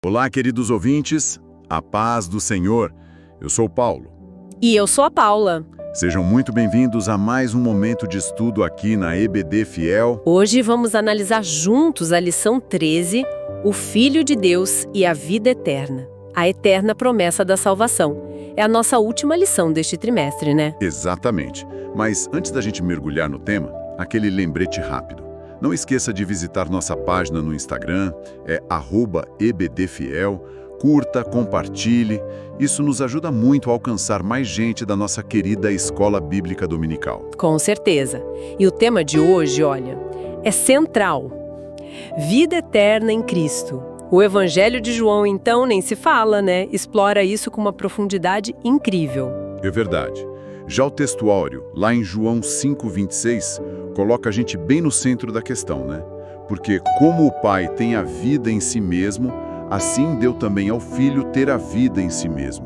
Olá, queridos ouvintes, a paz do Senhor. Eu sou Paulo. E eu sou a Paula. Sejam muito bem-vindos a mais um momento de estudo aqui na EBD Fiel. Hoje vamos analisar juntos a lição 13, o Filho de Deus e a vida eterna. A eterna promessa da salvação. É a nossa última lição deste trimestre, né? Exatamente. Mas antes da gente mergulhar no tema, aquele lembrete rápido. Não esqueça de visitar nossa página no Instagram, é @ebdfiel. Curta, compartilhe. Isso nos ajuda muito a alcançar mais gente da nossa querida Escola Bíblica Dominical. Com certeza. E o tema de hoje, olha, é central. Vida eterna em Cristo. O Evangelho de João, então, nem se fala, né? Explora isso com uma profundidade incrível. É verdade. Já o textuário, lá em João 5:26, coloca a gente bem no centro da questão, né? Porque como o Pai tem a vida em si mesmo, assim deu também ao Filho ter a vida em si mesmo.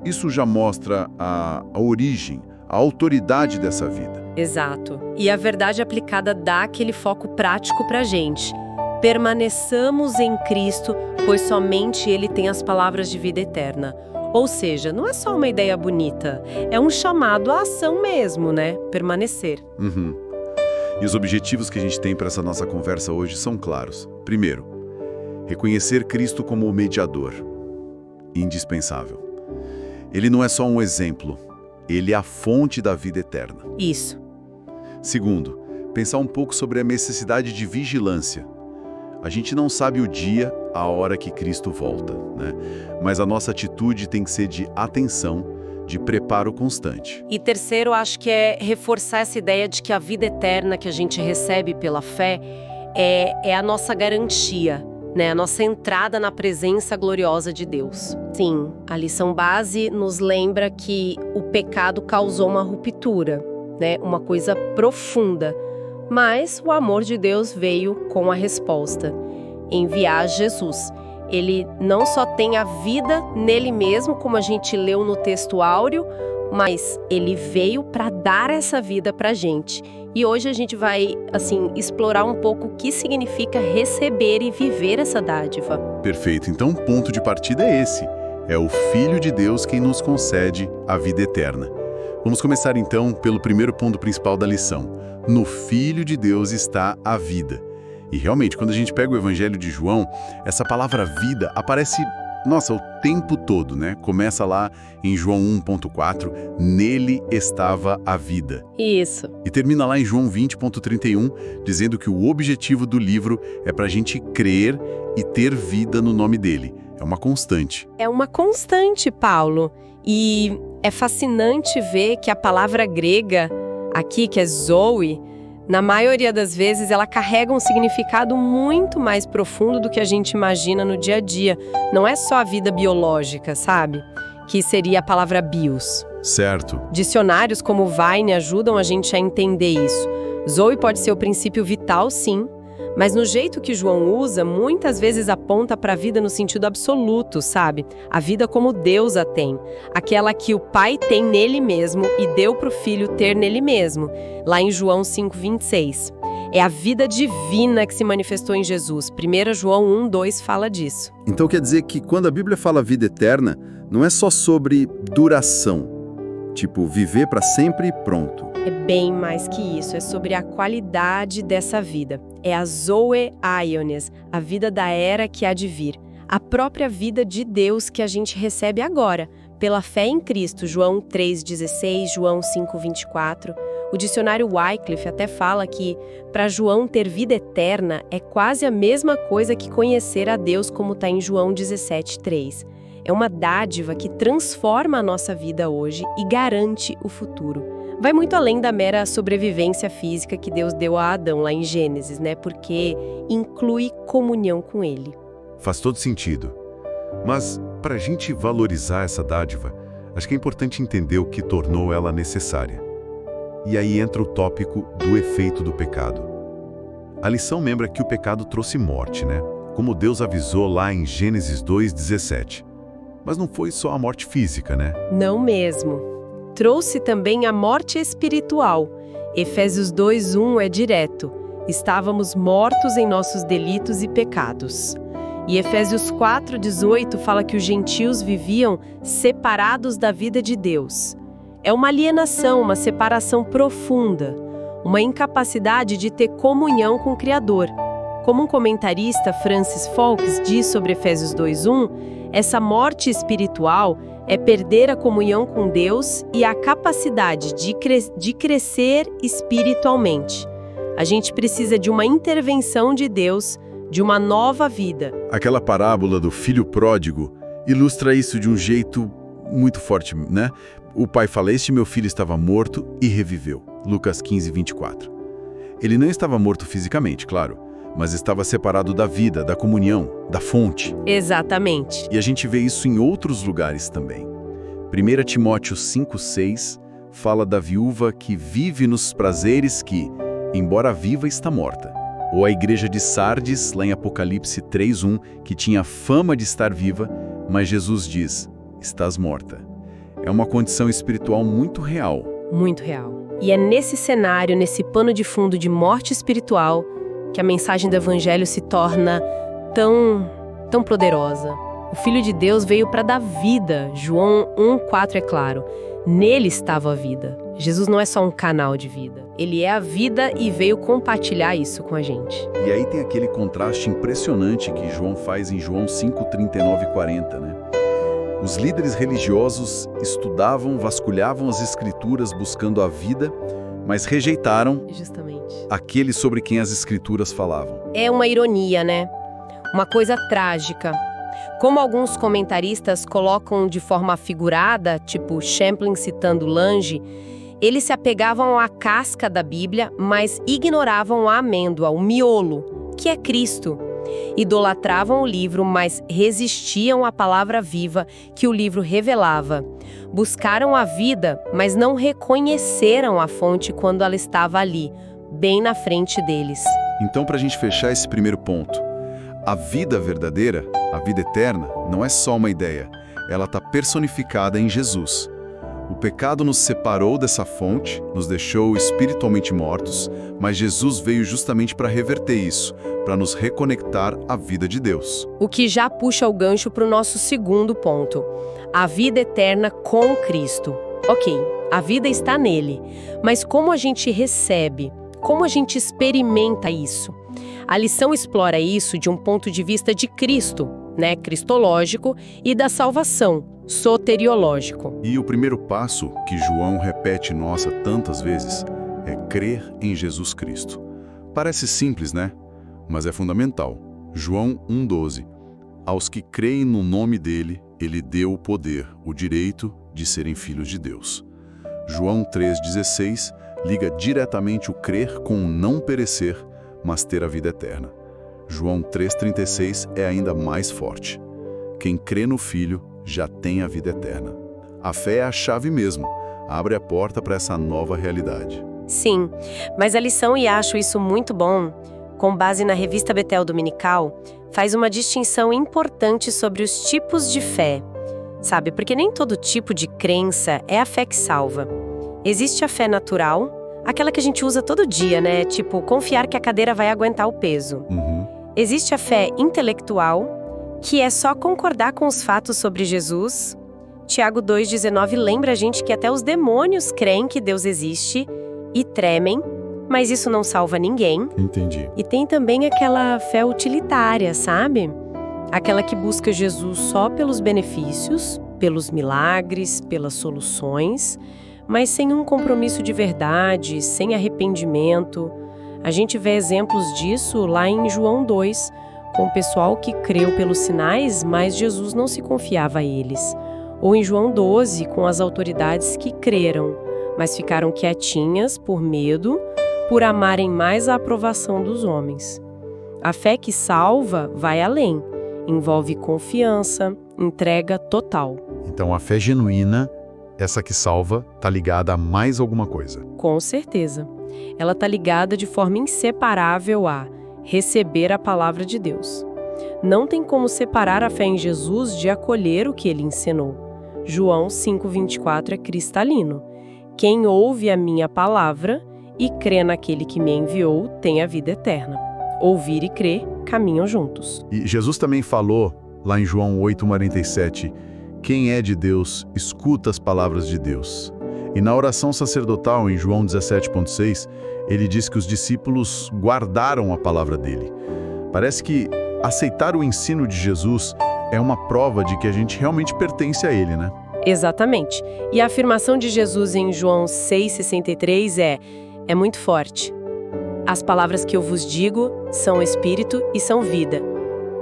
Isso já mostra a origem, a autoridade dessa vida. Exato. E a verdade aplicada dá aquele foco prático pra gente. Permaneçamos em Cristo, pois somente Ele tem as palavras de vida eterna. Ou seja, não é só uma ideia bonita, é um chamado à ação mesmo, né? Permanecer. E os objetivos que a gente tem para essa nossa conversa hoje são claros. Primeiro, reconhecer Cristo como o mediador. Indispensável. Ele não é só um exemplo, ele é a fonte da vida eterna. Isso. Segundo, pensar um pouco sobre a necessidade de vigilância. A gente não sabe o dia, a hora que Cristo volta, né? Mas a nossa atitude tem que ser de atenção, de preparo constante. E terceiro, acho que é reforçar essa ideia de que a vida eterna que a gente recebe pela fé é a nossa garantia, né? A nossa entrada na presença gloriosa de Deus. Sim, a lição base nos lembra que o pecado causou uma ruptura, né? Uma coisa profunda. Mas o amor de Deus veio com a resposta, enviar Jesus. Ele não só tem a vida nele mesmo, como a gente leu no texto áureo, mas ele veio para dar essa vida para a gente. E hoje a gente vai, explorar um pouco o que significa receber e viver essa dádiva. Perfeito. Então, o ponto de partida é esse. É o Filho de Deus quem nos concede a vida eterna. Vamos começar então pelo primeiro ponto principal da lição. No Filho de Deus está a vida. E realmente, quando a gente pega o Evangelho de João, essa palavra vida aparece, o tempo todo, né? Começa lá em João 1:4, nele estava a vida. Isso. E termina lá em João 20:31, dizendo que o objetivo do livro é para a gente crer e ter vida no nome dele. É uma constante. É uma constante, Paulo. E é fascinante ver que a palavra grega aqui, que é zoe, na maioria das vezes ela carrega um significado muito mais profundo do que a gente imagina no dia a dia. Não é só a vida biológica, sabe? Que seria a palavra bios. Certo. Dicionários como o Vine ajudam a gente a entender isso. Zoe pode ser o princípio vital, sim, mas no jeito que João usa, muitas vezes aponta para a vida no sentido absoluto, sabe? A vida como Deus a tem. Aquela que o Pai tem nele mesmo e deu para o Filho ter nele mesmo. Lá em João 5:26. É a vida divina que se manifestou em Jesus. 1 João 1:2 fala disso. Então quer dizer que quando a Bíblia fala vida eterna, não é só sobre duração. Tipo, viver para sempre e pronto. É bem mais que isso, é sobre a qualidade dessa vida. É a Zoe Aiones, a vida da era que há de vir. A própria vida de Deus que a gente recebe agora, pela fé em Cristo, João 3:16, João 5:24. O dicionário Wycliffe até fala que, para João ter vida eterna, é quase a mesma coisa que conhecer a Deus, como está em João 17:3. É uma dádiva que transforma a nossa vida hoje e garante o futuro. Vai muito além da mera sobrevivência física que Deus deu a Adão lá em Gênesis, né? Porque inclui comunhão com Ele. Faz todo sentido. Mas, para a gente valorizar essa dádiva, acho que é importante entender o que tornou ela necessária. E aí entra o tópico do efeito do pecado. A lição lembra que o pecado trouxe morte, né? Como Deus avisou lá em Gênesis 2:17. Mas não foi só a morte física, né? Não mesmo. Trouxe também a morte espiritual. Efésios 2:1 é direto. Estávamos mortos em nossos delitos e pecados. E Efésios 4:18 fala que os gentios viviam separados da vida de Deus. É uma alienação, uma separação profunda, uma incapacidade de ter comunhão com o Criador. Como um comentarista, Francis Folks, diz sobre Efésios 2:1, essa morte espiritual é perder a comunhão com Deus e a capacidade de crescer espiritualmente. A gente precisa de uma intervenção de Deus, de uma nova vida. Aquela parábola do filho pródigo ilustra isso de um jeito muito forte, né? O pai fala, este meu filho estava morto e reviveu. Lucas 15:24. Ele não estava morto fisicamente, claro, mas estava separado da vida, da comunhão, da fonte. Exatamente. E a gente vê isso em outros lugares também. 1 Timóteo 5:6 fala da viúva que vive nos prazeres que, embora viva, está morta. Ou a igreja de Sardes, lá em Apocalipse 3:1, que tinha fama de estar viva, mas Jesus diz, estás morta. É uma condição espiritual muito real. Muito real. E é nesse cenário, nesse pano de fundo de morte espiritual, que a mensagem do Evangelho se torna tão poderosa. O Filho de Deus veio para dar vida. João 1:4 é claro. Nele estava a vida. Jesus não é só um canal de vida. Ele é a vida e veio compartilhar isso com a gente. E aí tem aquele contraste impressionante que João faz em João 5:39 e 40, né? Os líderes religiosos estudavam, vasculhavam as escrituras buscando a vida, mas rejeitaram Justamente. aquele sobre quem as escrituras falavam. É uma ironia, né? Uma coisa trágica. Como alguns comentaristas colocam de forma figurada, tipo Champlin citando Lange, eles se apegavam à casca da Bíblia, mas ignoravam a amêndoa, o miolo, que é Cristo. Idolatravam o livro, mas resistiam à palavra viva que o livro revelava. Buscaram a vida, mas não reconheceram a fonte quando ela estava ali, bem na frente deles. Então, para a gente fechar esse primeiro ponto, a vida verdadeira, a vida eterna, não é só uma ideia, ela está personificada em Jesus. O pecado nos separou dessa fonte, nos deixou espiritualmente mortos, mas Jesus veio justamente para reverter isso, para nos reconectar à vida de Deus. O que já puxa o gancho para o nosso segundo ponto, a vida eterna com Cristo. Ok, a vida está nele, mas como a gente recebe, como a gente experimenta isso? A lição explora isso de um ponto de vista de Cristo, né, cristológico, e da salvação, soteriológico. E o primeiro passo, que João repete nossa tantas vezes, é crer em Jesus Cristo. Parece simples, né? Mas é fundamental. João 1:12. Aos que creem no nome dele, ele deu o poder, o direito de serem filhos de Deus. João 3:16 liga diretamente o crer com o não perecer, mas ter a vida eterna. João 3:36 é ainda mais forte. Quem crê no Filho já tem a vida eterna. A fé é a chave mesmo, abre a porta para essa nova realidade. Sim, mas a lição, e acho isso muito bom, com base na revista Betel Dominical, faz uma distinção importante sobre os tipos de fé. Sabe, porque nem todo tipo de crença é a fé que salva. Existe a fé natural, aquela que a gente usa todo dia, né? Tipo, confiar que a cadeira vai aguentar o peso. Existe a fé intelectual, que é só concordar com os fatos sobre Jesus. Tiago 2,19 lembra a gente que até os demônios creem que Deus existe e tremem, mas isso não salva ninguém. Entendi. E tem também aquela fé utilitária, sabe? Aquela que busca Jesus só pelos benefícios, pelos milagres, pelas soluções, mas sem um compromisso de verdade, sem arrependimento. A gente vê exemplos disso lá em João 2, com o pessoal que creu pelos sinais, mas Jesus não se confiava a eles. Ou em João 12, com as autoridades que creram, mas ficaram quietinhas por medo, por amarem mais a aprovação dos homens. A fé que salva vai além, envolve confiança, entrega total. Então a fé genuína, essa que salva, está ligada a mais alguma coisa. Com certeza. Ela está ligada de forma inseparável a receber a palavra de Deus. Não tem como separar a fé em Jesus de acolher o que ele ensinou. João 5,24 é cristalino. Quem ouve a minha palavra e crê naquele que me enviou tem a vida eterna. Ouvir e crer caminham juntos. E Jesus também falou, lá em João 8,47, quem é de Deus, escuta as palavras de Deus. E na oração sacerdotal, em João 17,6, ele diz que os discípulos guardaram a palavra dele. Parece que aceitar o ensino de Jesus é uma prova de que a gente realmente pertence a ele, né? Exatamente. E a afirmação de Jesus em João 6,63 é muito forte. As palavras que eu vos digo são espírito e são vida.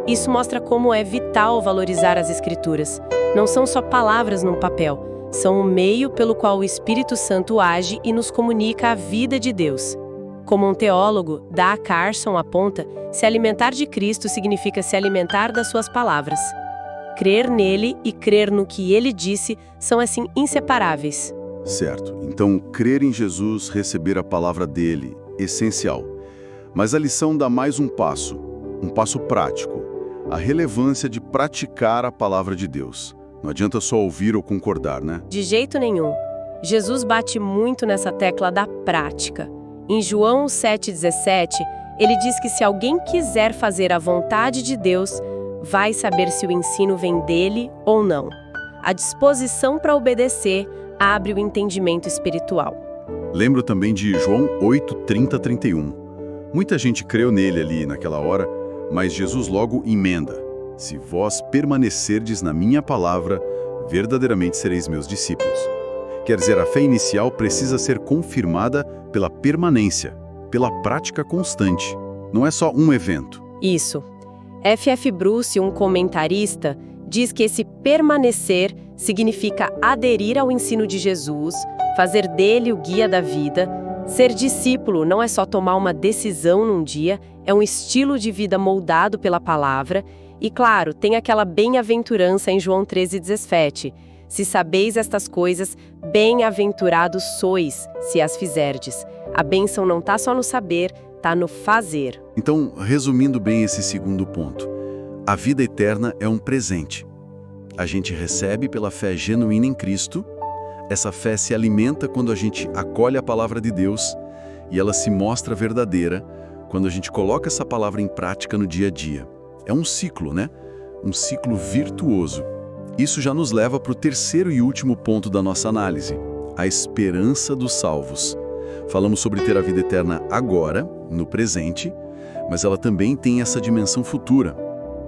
Isso mostra como é vital valorizar as Escrituras. Não são só palavras num papel, são o meio pelo qual o Espírito Santo age e nos comunica a vida de Deus. Como um teólogo, D.A. Carson aponta, se alimentar de Cristo significa se alimentar das suas palavras. Crer nele e crer no que ele disse são, assim, inseparáveis. Certo. Então, crer em Jesus, receber a palavra dele, essencial. Mas a lição dá mais um passo prático. A relevância de praticar a palavra de Deus. Não adianta só ouvir ou concordar, né? De jeito nenhum. Jesus bate muito nessa tecla da prática. Em João 7,17, ele diz que se alguém quiser fazer a vontade de Deus, vai saber se o ensino vem dele ou não. A disposição para obedecer abre o entendimento espiritual. Lembro também de João 8:30-31. Muita gente creu nele ali naquela hora, mas Jesus logo emenda: se vós permanecerdes na minha palavra, verdadeiramente sereis meus discípulos. Quer dizer, a fé inicial precisa ser confirmada pela permanência, pela prática constante. Não é só um evento. Isso. F.F. Bruce, um comentarista, diz que esse permanecer significa aderir ao ensino de Jesus, fazer dele o guia da vida. Ser discípulo não é só tomar uma decisão num dia, é um estilo de vida moldado pela palavra. E claro, tem aquela bem-aventurança em João 13,17. Se sabeis estas coisas, bem-aventurados sois, se as fizerdes. A bênção não está só no saber, está no fazer. Então, resumindo bem esse segundo ponto, a vida eterna é um presente. A gente recebe pela fé genuína em Cristo. Essa fé se alimenta quando a gente acolhe a palavra de Deus e ela se mostra verdadeira quando a gente coloca essa palavra em prática no dia a dia. É um ciclo, né? Um ciclo virtuoso. Isso já nos leva para o terceiro e último ponto da nossa análise, a esperança dos salvos. Falamos sobre ter a vida eterna agora, no presente, mas ela também tem essa dimensão futura.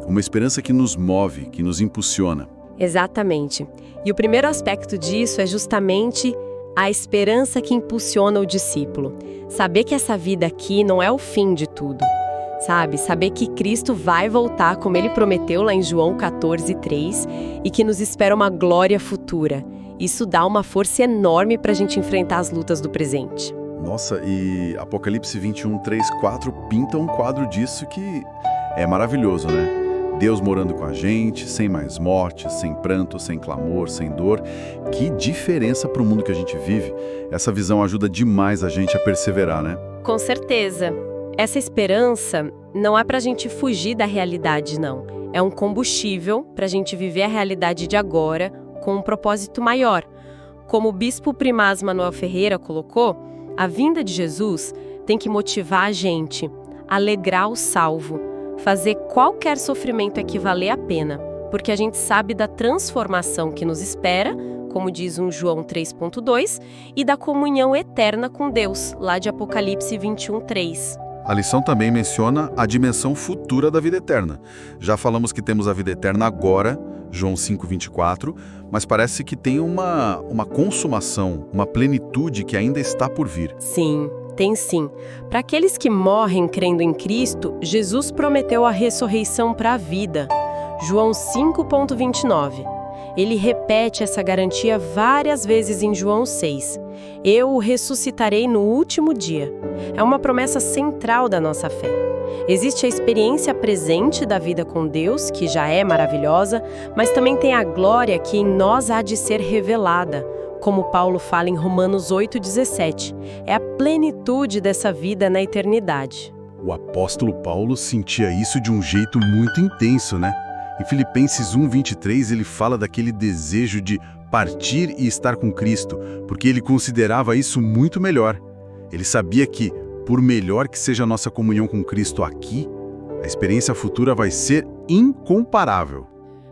Uma esperança que nos move, que nos impulsiona. Exatamente. E o primeiro aspecto disso é justamente a esperança que impulsiona o discípulo. Saber que essa vida aqui não é o fim de tudo. Sabe? Saber que Cristo vai voltar, como ele prometeu lá em João 14:3, e que nos espera uma glória futura. Isso dá uma força enorme para a gente enfrentar as lutas do presente. Nossa, e Apocalipse 21:3-4 pinta um quadro disso que é maravilhoso, né? Deus morando com a gente, sem mais morte, sem pranto, sem clamor, sem dor. Que diferença para o mundo que a gente vive. Essa visão ajuda demais a gente a perseverar, né? Com certeza. Essa esperança não é para a gente fugir da realidade, não. É um combustível para a gente viver a realidade de agora com um propósito maior. Como o bispo primaz Manuel Ferreira colocou, a vinda de Jesus tem que motivar a gente, alegrar o salvo, fazer qualquer sofrimento equivaler a pena, porque a gente sabe da transformação que nos espera, como diz um João 3.2, e da comunhão eterna com Deus, lá de Apocalipse 21:3. A lição também menciona a dimensão futura da vida eterna. Já falamos que temos a vida eterna agora, João 5:24, mas parece que tem uma consumação, uma plenitude que ainda está por vir. Sim, tem sim. Para aqueles que morrem crendo em Cristo, Jesus prometeu a ressurreição para a vida. João 5:29. Ele repete essa garantia várias vezes em João 6. Eu o ressuscitarei no último dia. É uma promessa central da nossa fé. Existe a experiência presente da vida com Deus, que já é maravilhosa, mas também tem a glória que em nós há de ser revelada, como Paulo fala em Romanos 8:17. É a plenitude dessa vida na eternidade. O apóstolo Paulo sentia isso de um jeito muito intenso, né? Em Filipenses 1:23 ele fala daquele desejo de partir e estar com Cristo, porque ele considerava isso muito melhor. Ele sabia que por melhor que seja a nossa comunhão com Cristo aqui, a experiência futura vai ser incomparável.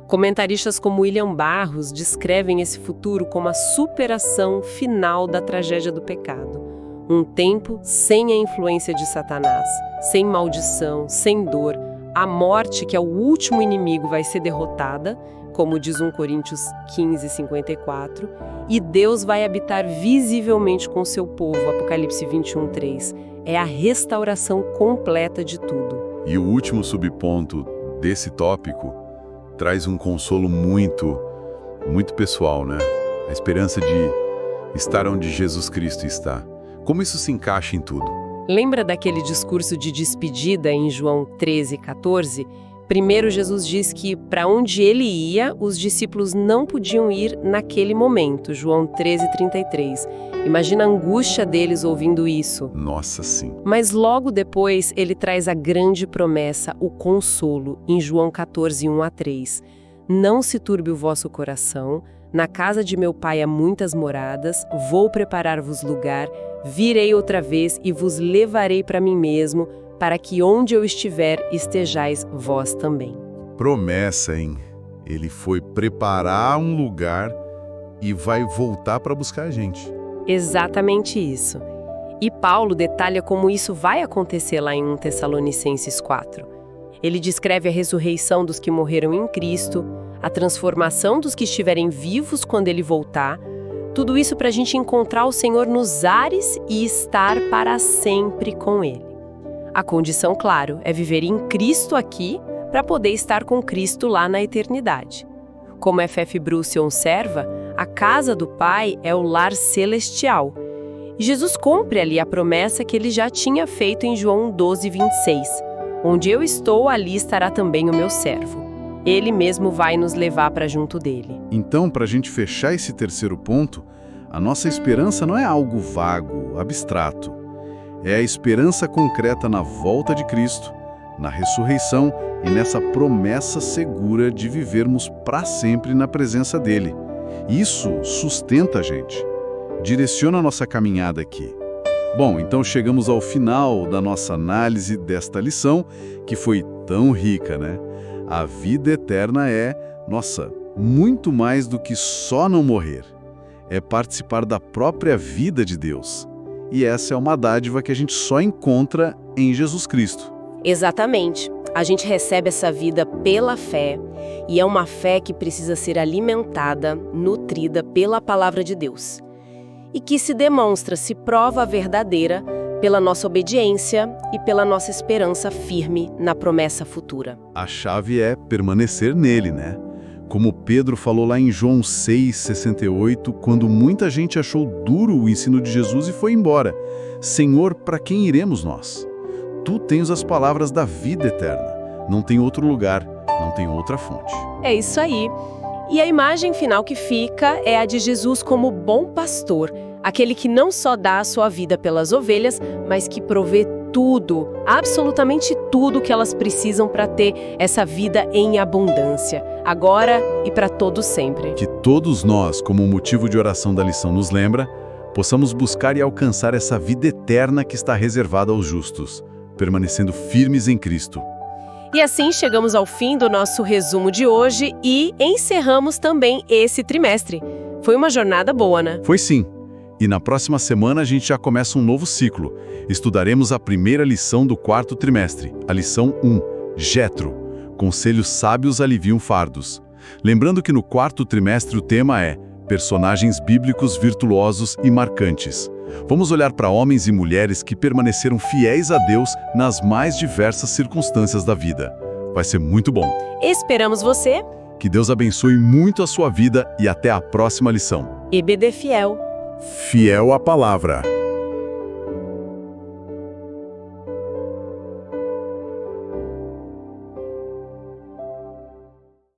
Comentaristas como William Barros descrevem esse futuro como a superação final da tragédia do pecado. Um tempo sem a influência de Satanás, sem maldição, sem dor. A morte, que é o último inimigo, vai ser derrotada, como diz 1 Coríntios 15, 54, e Deus vai habitar visivelmente com seu povo, Apocalipse 21, 3. É a restauração completa de tudo. E o último subponto desse tópico traz um consolo muito pessoal, né? A esperança de estar onde Jesus Cristo está. Como isso se encaixa em tudo? Lembra daquele discurso de despedida em João 13, 14? Primeiro, Jesus diz que para onde ele ia, os discípulos não podiam ir naquele momento, João 13, 33. Imagina a angústia deles ouvindo isso. Nossa, sim. Mas logo depois, ele traz a grande promessa, o consolo, em João 14, 1 a 3. Não se turbe o vosso coração, na casa de meu pai há muitas moradas, vou preparar-vos lugar, virei outra vez e vos levarei para mim mesmo, para que onde eu estiver, estejais vós também. Promessa, hein? Ele foi preparar um lugar e vai voltar para buscar a gente. Exatamente isso. E Paulo detalha como isso vai acontecer lá em 1 Tessalonicenses 4. Ele descreve a ressurreição dos que morreram em Cristo, a transformação dos que estiverem vivos quando ele voltar, tudo isso para a gente encontrar o Senhor nos ares e estar para sempre com ele. A condição, claro, é viver em Cristo aqui para poder estar com Cristo lá na eternidade. Como F.F. Bruce observa, a casa do Pai é o lar celestial. E Jesus cumpre ali a promessa que ele já tinha feito em João 12, 26. Onde eu estou, ali estará também o meu servo. Ele mesmo vai nos levar para junto dele. Então, para a gente fechar esse terceiro ponto, a nossa esperança não é algo vago, abstrato. É a esperança concreta na volta de Cristo, na ressurreição e nessa promessa segura de vivermos para sempre na presença dele. Isso sustenta a gente, direciona a nossa caminhada aqui. Bom, então chegamos ao final da nossa análise desta lição, que foi tão rica, né? A vida eterna é, muito mais do que só não morrer. É participar da própria vida de Deus. E essa é uma dádiva que a gente só encontra em Jesus Cristo. Exatamente. A gente recebe essa vida pela fé, e é uma fé que precisa ser alimentada, nutrida pela palavra de Deus. E que se demonstra, se prova verdadeira pela nossa obediência e pela nossa esperança firme na promessa futura. A chave é permanecer nele, né? Como Pedro falou lá em João 6,68, quando muita gente achou duro o ensino de Jesus e foi embora. Senhor, para quem iremos nós? Tu tens as palavras da vida eterna. Não tem outro lugar, não tem outra fonte. É isso aí. E a imagem final que fica é a de Jesus como bom pastor, aquele que não só dá a sua vida pelas ovelhas, mas que provê tudo, absolutamente tudo que elas precisam para ter essa vida em abundância, agora e para todo sempre. Que todos nós, como motivo de oração da lição nos lembra, possamos buscar e alcançar essa vida eterna que está reservada aos justos, permanecendo firmes em Cristo. E assim chegamos ao fim do nosso resumo de hoje e encerramos também esse trimestre. Foi uma jornada boa, né? Foi sim. E na próxima semana a gente já começa um novo ciclo. Estudaremos a primeira lição do quarto trimestre, a lição 1, Jetro. Conselhos sábios aliviam fardos. Lembrando que no quarto trimestre o tema é personagens bíblicos virtuosos e marcantes. Vamos olhar para homens e mulheres que permaneceram fiéis a Deus nas mais diversas circunstâncias da vida. Vai ser muito bom. Esperamos você. Que Deus abençoe muito a sua vida e até a próxima lição. EBD Fiel. Fiel à palavra.